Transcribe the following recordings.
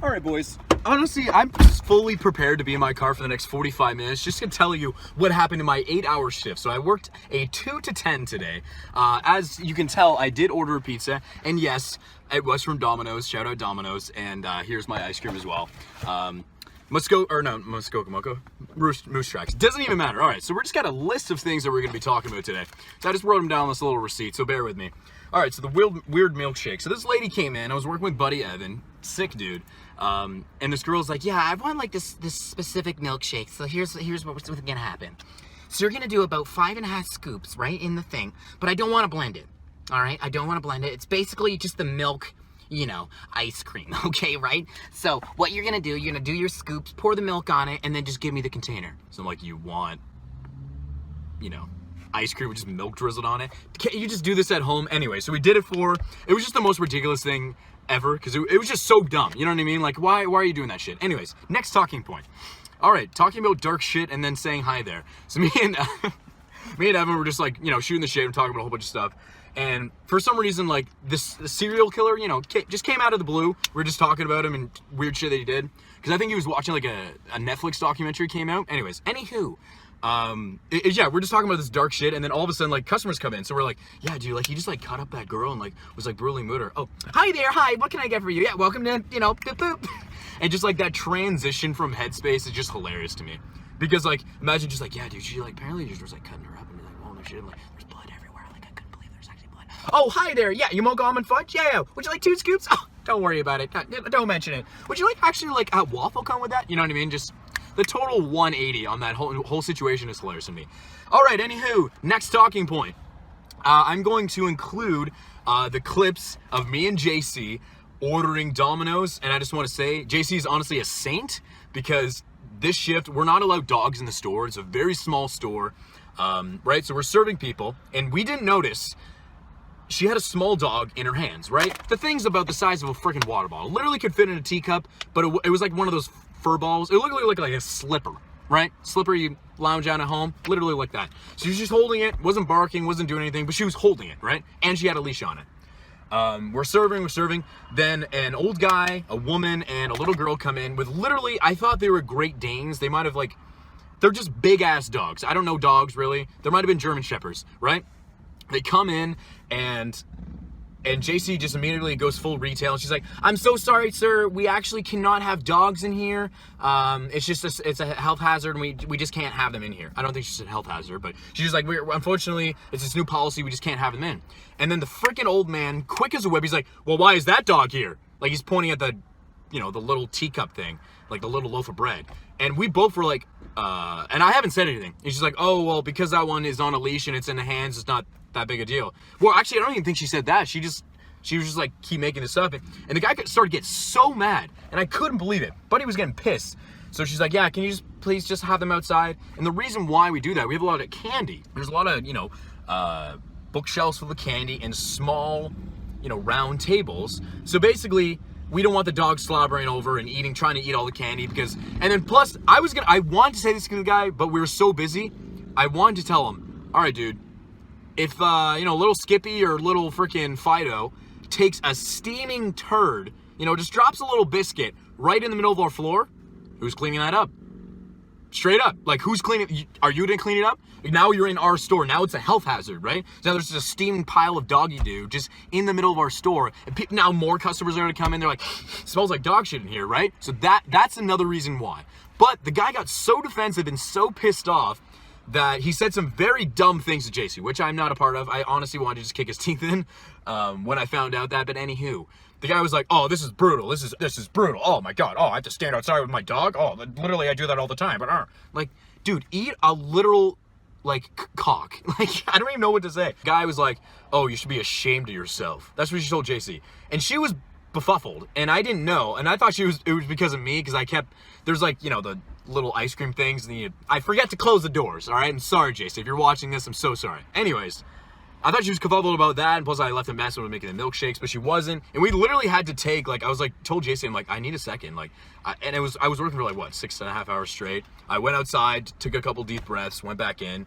All right, boys. Honestly, I'm just fully prepared to be in my car for the next 45 minutes just to tell you what happened in my 8-hour shift. So I worked a 2 to 10 today. As you can tell, I did order a pizza, and yes, it was from Domino's. Shout out Domino's, and here's my ice cream as well. Moose Tracks. Doesn't even matter. All right, so we're just got a list of things that we're going to be talking about today. So I just wrote them down on this little receipt, so bear with me. All right, so the weird milkshake. So this lady came in. I was working with Buddy Evan, sick dude. And this girl's like, yeah, I want like this specific milkshake. So here's what's gonna happen. So you're gonna do about 5.5 scoops, right, in the thing. But I don't want to blend it. All right, I don't want to blend it. It's basically just the milk, you know, ice cream, okay, right? So what you're gonna do your scoops, pour the milk on it, and then just give me the container. So I'm like, you want, you know, ice cream with just milk drizzled on it? Can't you just do this at home? Anyway, so we did it it was just the most ridiculous thing ever, because it was just so dumb, you know what I mean? Like, why are you doing that shit? Anyways, next talking point. All right, talking about dark shit and then saying hi there. So me and Evan were just like, you know, shooting the shit and talking about a whole bunch of stuff. And for some reason, like, the serial killer, you know, just came out of the blue. We were just talking about him and weird shit that he did. Because I think he was watching, like, a Netflix documentary came out. Anyways, anywho. Yeah, we're just talking about this dark shit, and then all of a sudden, like, customers come in. So we're like, yeah, dude, like, he just, like, cut up that girl and, like, was, like, brutally murdered. Oh, hi there, hi, what can I get for you? Yeah, welcome to, you know, boop, boop. And just, like, that transition from Headspace is just hilarious to me. Because, like, imagine just, like, yeah, dude, she, like, apparently just was, like, cutting her up and, like, oh, no shit, and, like, there's blood everywhere. Like, I couldn't believe there's actually blood. Oh, hi there, yeah, you milk almond fudge? Yeah, would you like 2 scoops? Oh, don't worry about it. Don't mention it. Would you like, actually, like, a waffle cone with that? You know what I mean? Just the total 180 on that whole situation is hilarious to me. All right, anywho, next talking point. I'm going to include the clips of me and JC ordering Domino's, and I just want to say, JC is honestly a saint, because this shift, we're not allowed dogs in the store. It's a very small store, right? So we're serving people, and we didn't notice she had a small dog in her hands, right? The thing's about the size of a freaking water bottle. Literally could fit in a teacup, but it was like one of those fur balls. It looked like a slipper, right? Slipper you lounge on at home, literally like that. So she was just holding it, wasn't barking, wasn't doing anything, but she was holding it, right? And she had a leash on it. We're serving. Then an old guy, a woman, and a little girl come in with literally, I thought they were Great Danes. They might have, like, they're just big ass dogs. I don't know dogs really. There might have been German Shepherds, right? They come in and JC just immediately goes full retail. And she's like, I'm so sorry, sir. We actually cannot have dogs in here. It's just it's a health hazard, and we just can't have them in here. I don't think she said health hazard, but she's just like, unfortunately, it's this new policy. We just can't have them in. And then the freaking old man, quick as a whip, he's like, well, why is that dog here? Like, he's pointing at the, you know, the little teacup thing, like the little loaf of bread. And we both were like, and I haven't said anything. He's just like, oh, well, because that one is on a leash and it's in the hands, it's not that big a deal. Well, actually, I don't even think she said that. She was just like, keep making this up. And the guy started to get so mad, and I couldn't believe it. Buddy was getting pissed. So she's like, yeah, can you please just have them outside? And the reason why we do that, we have a lot of candy. There's a lot of, you know, bookshelves full of candy and small, you know, round tables. So basically, we don't want the dog slobbering over and trying to eat all the candy, because, and then plus, I wanted to say this to the guy, but we were so busy, I wanted to tell him, all right, dude, if, you know, little Skippy or little freaking Fido takes a steaming turd, you know, just drops a little biscuit right in the middle of our floor, who's cleaning that up? Straight up. Like, who's cleaning? Are you gonna clean it up? Now you're in our store. Now it's a health hazard, right? So now there's just a steaming pile of doggy doo just in the middle of our store. And now more customers are gonna come in. They're like, smells like dog shit in here, right? So that's another reason why. But the guy got so defensive and so pissed off that he said some very dumb things to JC, which I'm not a part of. I honestly wanted to just kick his teeth in when I found out that. But anywho, the guy was like, oh, this is brutal. This is brutal. Oh, my God. Oh, I have to stand outside with my dog? Oh, literally, I do that all the time. But, like, dude, eat a literal, like, cock. Like, I don't even know what to say. The guy was like, oh, you should be ashamed of yourself. That's what she told JC. And she was befuddled, and I didn't know. And I thought it was because of me, because there's, like, you know, the little ice cream things, and I forget to close the doors, all right? I'm sorry, JC. If you're watching this, I'm so sorry. Anyways, I thought she was befuddled about that, and plus I left a mess when we were making the milkshakes, but she wasn't. And we literally had to take, like, I was like, told Jason, I'm like, I need a second. Like, I was working for like, what, 6.5 hours straight. I went outside, took a couple deep breaths, went back in,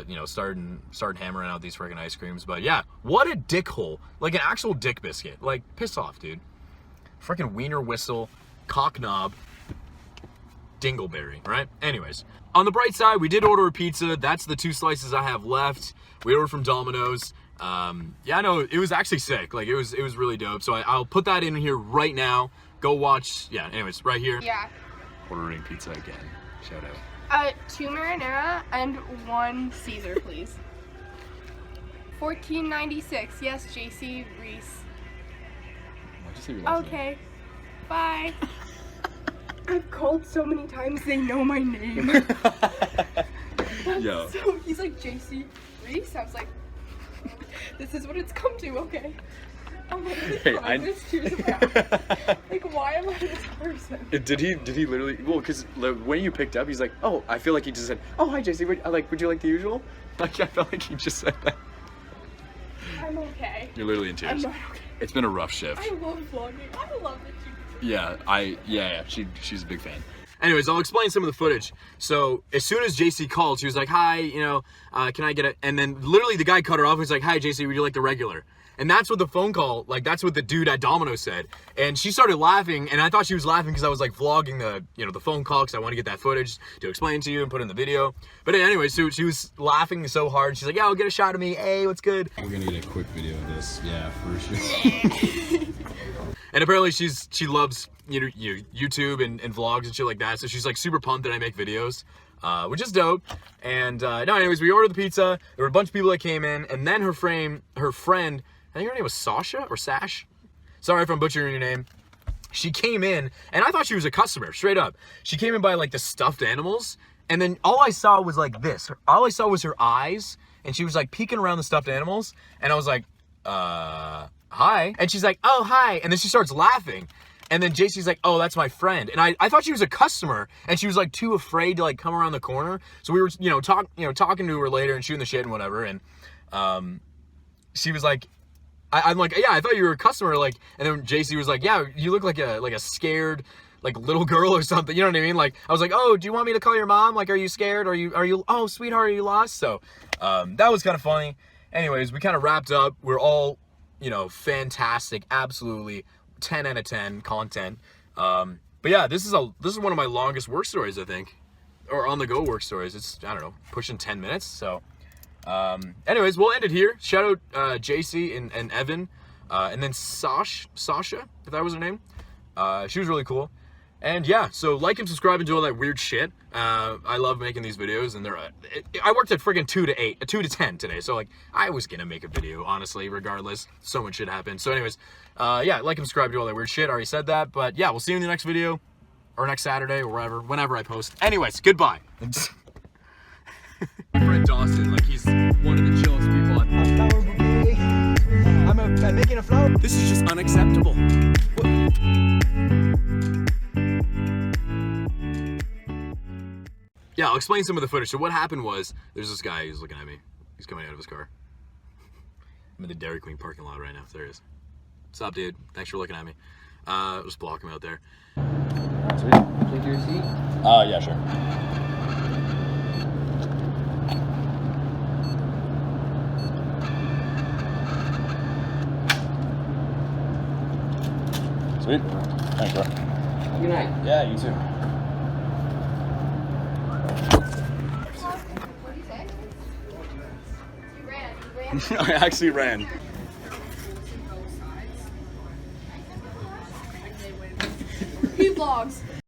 you know, started hammering out these freaking ice creams. But yeah, what a dick hole. Like an actual dick biscuit. Like, piss off, dude. Freaking wiener whistle. cocknob dingleberry, right? Anyways, on the bright side, we did order a pizza. That's the 2 slices I have left. We ordered from Domino's. Yeah, no, it was actually sick. Like, it was really dope. So I'll put that in here right now. Go watch. Yeah, anyways, right here. Yeah. Ordering pizza again. Shout out. 2 marinara and 1 Caesar, please. $14.96. Yes, JC Reese. Why'd you say your last name? Okay. Bye. I've called so many times, they know my name. Yo. So he's like, JC Reese? I was like, this is what it's come to, okay. I'm like, Hey, this tears like, why am I this person? Did he literally? Well, because when you picked up, he's like, oh, I feel like he just said, oh, hi, JC. Would you like the usual? Like, I felt like he just said that. I'm okay. You're literally in tears. I'm not okay. It's been a rough shift. I love vlogging. I love that you. Yeah, she's a big fan. Anyways, I'll explain some of the footage. So as soon as JC called, she was like, hi, you know, can I get it? And then literally the guy cut her off. He's like, hi, JC, would you like the regular? And that's what the phone call, like, that's what the dude at Domino's said. And she started laughing, and I thought she was laughing because I was like vlogging the phone call because I want to get that footage to explain to you and put in the video. But anyway, so she was laughing so hard. She's like, yeah, I'll get a shot of me. Hey, what's good? We're gonna get a quick video of this, yeah, for sure. And apparently she loves YouTube and vlogs and shit like that. So she's like super pumped that I make videos, which is dope. And no, anyways, we ordered the pizza. There were a bunch of people that came in, and then her friend, I think her name was Sasha or Sash. Sorry if I'm butchering your name. She came in, and I thought she was a customer, straight up. She came in by like the stuffed animals, and then all I saw was like this. All I saw was her eyes, and she was like peeking around the stuffed animals, and I was like, hi. And she's like, oh, hi. And then she starts laughing. And then JC's like, oh, that's my friend. And I thought she was a customer, and she was like too afraid to like come around the corner. So we were, talking to her later and shooting the shit and whatever. And she was like, I'm like, yeah, I thought you were a customer. Like, and then JC was like, yeah, you look like a scared like little girl or something. You know what I mean? Like, I was like, oh, do you want me to call your mom? Like, are you scared? Are you? Oh, sweetheart, are you lost? So that was kind of funny. Anyways, we kind of wrapped up. We're all, fantastic, absolutely 10 out of 10 content. But yeah, this is one of my longest work stories, I think, or on the go work stories. It's, I don't know, pushing 10 minutes. So anyways, we'll end it here. Shout out JC and Evan, and then Sasha, if that was her name. She was really cool. And yeah, so like and subscribe and do all that weird shit. I love making these videos, and I worked at friggin' 2 to 10 today, so like I was gonna make a video, honestly, regardless. So much shit happened. So anyways, yeah, like and subscribe, do all that weird shit. I already said that, but yeah, we'll see you in the next video, or next Saturday, or whenever I post. Anyways, goodbye. Fred Dawson, like he's one of the chillest people. I'm making a flower. This is just unacceptable. Yeah, I'll explain some of the footage. So what happened was, there's this guy who's looking at me. He's coming out of his car. I'm in the Dairy Queen parking lot right now. There he is. What's up, dude? Thanks for looking at me. Just block him out there. Sweet. Take your seat. Yeah, sure. Sweet. Thanks, bro. Good night. Yeah, you too. What did you say? You ran. I actually ran. He vlogs.